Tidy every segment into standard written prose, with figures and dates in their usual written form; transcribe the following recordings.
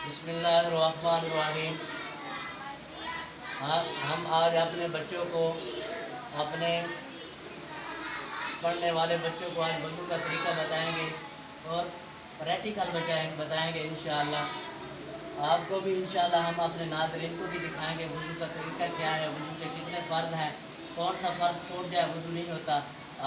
बिस्मिल्लाहिर्रहमानिर्रहीम। हम आज अपने बच्चों को, अपने पढ़ने वाले बच्चों को आज वज़ू का तरीका बताएंगे और प्रैक्टिकल बताएंगे इंशाअल्लाह। आपको भी इंशाअल्लाह हम अपने नाज़रीन को भी दिखाएंगे वज़ू का तरीका क्या है, वज़ू के कितने फ़र्ज़ हैं, कौन सा फ़र्ज़ छूट जाए वज़ू नहीं होता।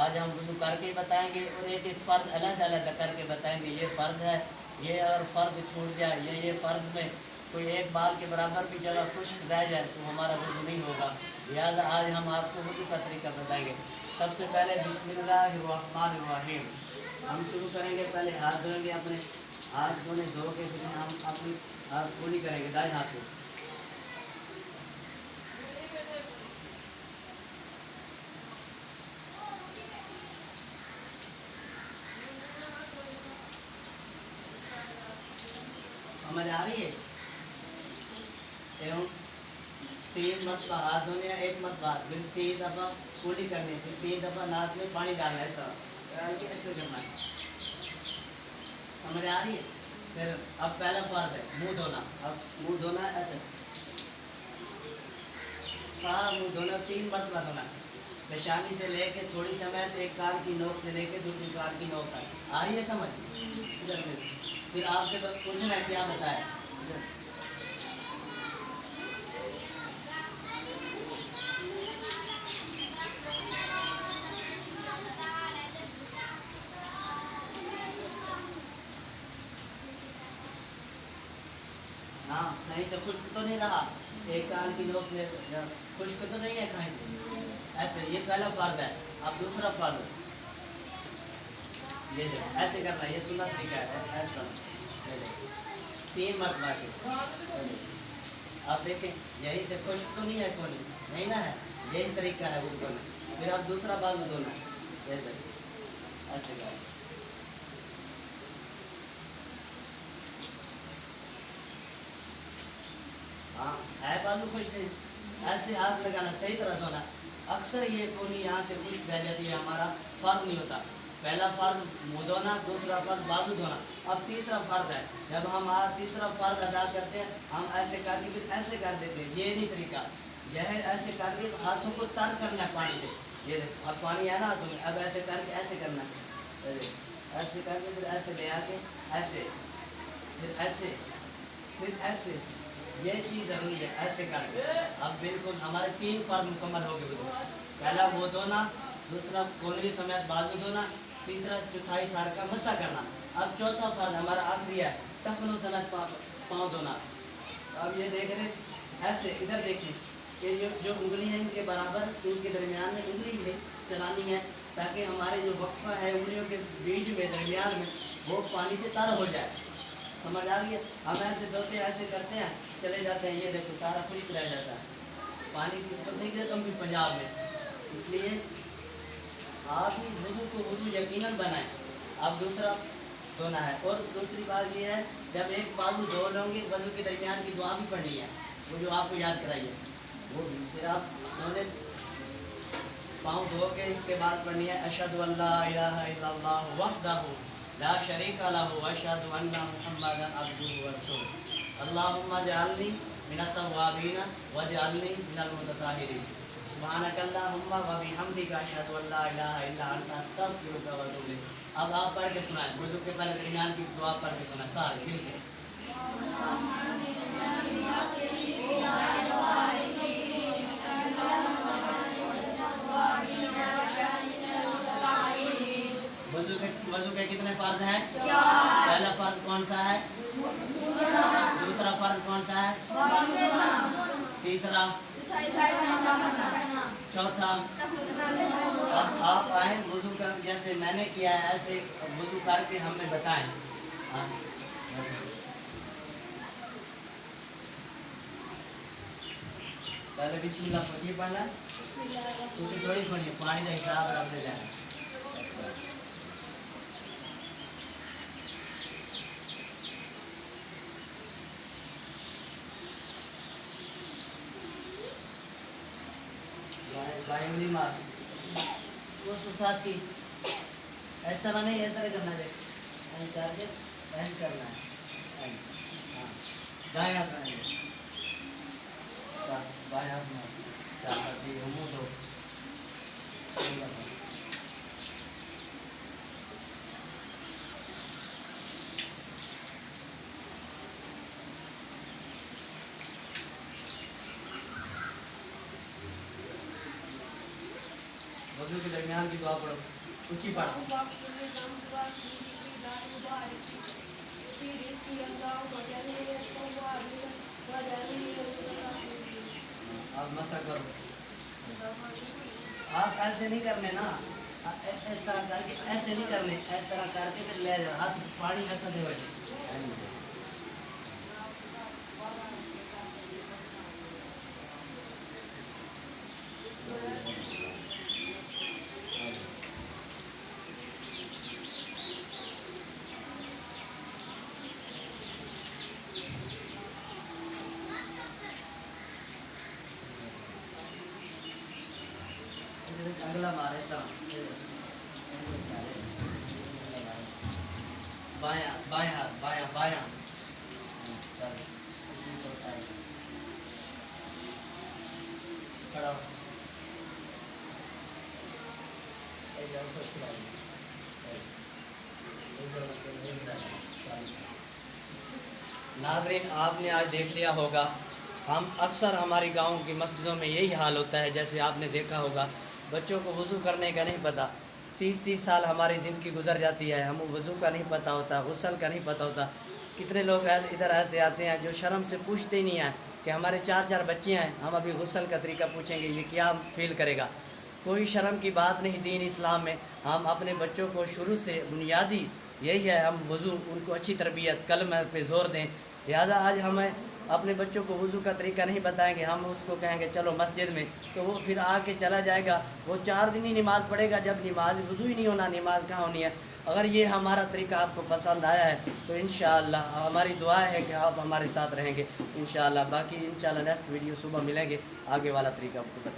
आज हम वज़ू करके ही बताएंगे और एक एक फ़र्ज़ अलग-अलग करके बताएंगे। ये फ़र्ज़ है, ये अगर फ़र्ज़ छूट जाए या ये फ़र्ज़ में कोई एक बाल के बराबर भी जगह खुश्क रह जाए तो हमारा वज़ू नहीं होगा। लिहाजा आज हम आपको वज़ू का तरीका बताएंगे। सबसे पहले बिस्मिल्लाहिर्रहमानिर्रहीम हम शुरू करेंगे। पहले हाथ धोएंगे, अपने हाथ धो के फिर हम अपनी हाथ पूरी करेंगे दाएं हाथ से। समझ आ रही है? एवं 3 मरतबा हाथ धोने, 1 मरतबा फिर 3 दफ़ा कुली करनी, फिर 3 दफ़ा नाक में पानी डालना है। ऐसे करना है। समझ आ रही है? फिर अब पहला फ़र्ज़ है मुंह धोना। अब मुंह धोना ऐसे सारा मुंह धोना, 3 मरतबा धोना। पेशानी से लेके थोड़ी समेत एक कान की नोक से लेके दूसरी कान की नोक तक। आ रही है समझ? इधर फिर आपसे पूछना है क्या बताए। हाँ, कहीं से खुश्क तो नहीं रहा, एक कान की नोक से खुश्क तो नहीं है कहीं से, ऐसे। ये पहला फ़र्ज़ है। अब दूसरा फ़र्ज़ ये ऐसे करना, ये सुन्नत तरीका है, ऐसा 3 मरतबा से। आप देखें यही से खुश्क तो नहीं है, कौन नहीं ना है, यही तरीका है वो करना। फिर आप दूसरा बाजू धोना, ऐसे कर। हाँ है बाजू खुश्क नहीं, ऐसे हाथ लगाना, सही तरह धोना। अक्सर ये कोनी यहाँ से खुश्क रह जाती है, हमारा फ़र्ज नहीं होता। पहला फ़र्ज मुँह धोना, दूसरा फ़र्ज बाजू धोना। अब तीसरा फ़र्ज है, जब हम आज तीसरा फ़र्ज अदा करते हैं हम ऐसे करके फिर ऐसे कर देते हैं। ये नहीं तरीका, यह ऐसे करके हाथों को तर करना है पानी से। ये अब पानी है ना हाथों में, अब ऐसे करके ऐसे करना है, ऐसे करके फिर ऐसे ले आके ऐसे, फिर ऐसे, फिर ऐसे। ये चीज़ ज़रूरी है, ऐसे करके। अब बिल्कुल हमारे 3 फ़र्ज मुकम्मल हो गए। पहला मुँह धोना, दूसरा कोहनी समेत बाजू धोना, तीसरा चौथाई सार का मसा करना। अब चौथा फ़र्ज हमारा आखिरी है, टखनों समेत पाँव धोना। अब ये देख रहे ऐसे, इधर देखिए, ये जो उंगली है इनके बराबर, इनके दरमियान में उंगली है चलानी है, ताकि हमारे जो वक्फा है उंगलियों के बीच में दरमियान में वो पानी से तर हो जाए। समझ आ गई है? हम ऐसे धोते हैं, ऐसे करते हैं, चले जाते हैं, ये देखो सारा खुश्क रह जाता है, पानी की तो नहीं गिरता भी पंजाब में। इसलिए आप ही वज़ू को वज़ू यकीनन बनाएं। अब दूसरा धोना है, और दूसरी बात ये है, जब एक बाजू धो लोगे वज़ू के दरमियान की दुआ भी पढ़नी है, वो जो आपको याद कराइए वो भी। फिर आप दोनों पाँव धो के इसके बाद पढ़नी है अशहदु अल्ला इलाहा इल्लल्लाह वहदहु ला शरीका लहु अशहदु अन्ना मुहम्मदन अब्दुहु व रसूलुहु अल्लाहुम्मा जअलनी मिनत तव्वाबीन वजअलनी मिनल मुतताहिरीन सुब्हानकल्लाहुम्मा व बिहम्दिका अशहदु अल्ला इलाहा इल्ला अंता अस्तगफिरुका व अतूबु इलैक। अब आप पढ़ के सुनाएं, वज़ू के पहले दरमियान की दुआ पढ़ के सुनाएं सारे मिल के। वज़ू के कितने फ़र्ज़ हैं? पहला फ़र्ज़ कौन सा है? दूसरा फ़र्ज़ कौन सा है? तीसरा, चौथा। अब आप आए वज़ू का, जैसे मैंने किया है ऐसे वज़ू करके हमें बताएं। पहले बिस्मिल्लाह पढ़िए, पढ़ना दूसरी थोड़ी पढ़िए, पानी का हिसाब रखने जाए। बाइंगली मार वो साथ की ऐसा नहीं, ऐसा करना है, करके करना है। हाँ दाएं हाथ में बाएं हाथ में चार जी मुंह दो वजू के दरमियान की दुआ पढ़ो ऊंची पढ़ो आप मसा करो आप ऐसे नहीं करने ना इस तरह करके ऐसे नहीं करने इस तरह करके फिर ले जाओ हाथ पानी हाथ दे बैठे अगला मारे बायां बायां हाथ बायां बायां खड़ा नाज़रीन आपने आज देख लिया होगा हम अक्सर हमारी गाँव की मस्जिदों में यही हाल होता है जैसे आपने देखा होगा बच्चों को वज़ू करने का नहीं पता 30-30 साल हमारी ज़िंदगी गुजर जाती है हम वज़ू का नहीं पता होता गुस्ल का नहीं पता होता कितने लोग इधर ऐसे आते हैं जो शर्म से पूछते ही नहीं हैं कि हमारे 4 बच्चे हैं हम अभी गुस्ल का तरीका पूछेंगे ये क्या फील करेगा कोई शर्म की बात नहीं दीन इस्लाम में हम अपने बच्चों को शुरू से बुनियादी यही है हम वज़ू उनको अच्छी तरबियत कलमे पे ज़ोर दें लिहाजा आज हमें अपने बच्चों को वज़ू का तरीका नहीं बताएंगे हम उसको कहेंगे चलो मस्जिद में तो वो फिर आके चला जाएगा वो 4 दिन ही नमाज़ पढ़ेगा जब नमाज वज़ू ही नहीं होना नमाज कहाँ होनी है अगर ये हमारा तरीका आपको पसंद आया है तो इंशाअल्लाह हमारी दुआ है कि आप हमारे साथ रहेंगे इंशाअल्लाह बाकी इंशाअल्लाह नेक्स्ट वीडियो सुबह मिलेंगे आगे वाला तरीका आपको बताएं।